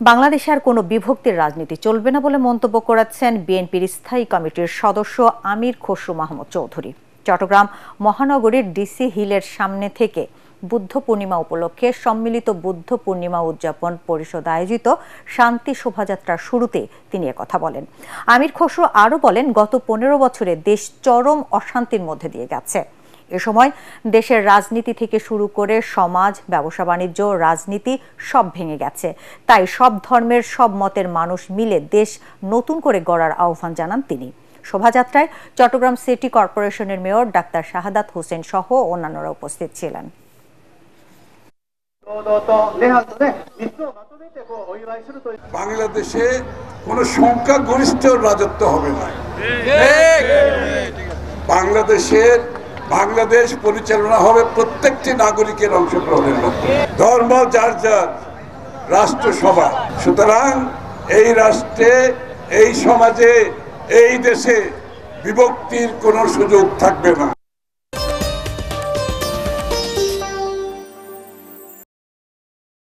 বাংলাদেশে আর কোনো বিভক্তির রাজনীতি চলবে না বলে মন্তব্য করেছেন বিএনপির স্থায়ী কমিটির সদস্য আমির খসরু মাহমুদ চৌধুরী। চট্টগ্রাম মহানগরীর ডিসি হিলের সামনে থেকে বুদ্ধ পূর্ণিমা উপলক্ষে সম্মিলিত বুদ্ধ পূর্ণিমা উদযাপন পরিষদ আয়োজিত শান্তি শোভাযাত্রার শুরুতে তিনি একথা বলেন। আমির খসরু আরও বলেন, গত 15 বছরে দেশ চরম অশান্তির মধ্যে দিয়ে গেছে। এ সময় দেশের রাজনীতি থেকে শুরু করে সমাজ, ব্যবসা বাণিজ্য, রাজনীতি সব ভেঙে গেছে। তাই সব ধর্মের, সব মতের মানুষ মিলে দেশ নতুন করে গড়ার আহ্বান জানান তিনি। শোভাযাত্রায় চট্টগ্রাম সিটি কর্পোরেশনের মেয়র ডাক্তার শাহাদাত হোসেন সহ অন্যান্যরা উপস্থিত ছিলেন। বাংলাদেশে কোন সংখ্যাগরিষ্ঠ রাজত্ব হবে না। বাংলাদেশ পরিচালনা হবে প্রত্যেকটি নাগরিকের অংশগ্রহণের মধ্যে। ধর্ম যার যার, রাষ্ট্র সবার। সুতরাং এই রাষ্ট্রে, এই সমাজে, এই দেশে বিভক্তির কোনো সুযোগ থাকবে না।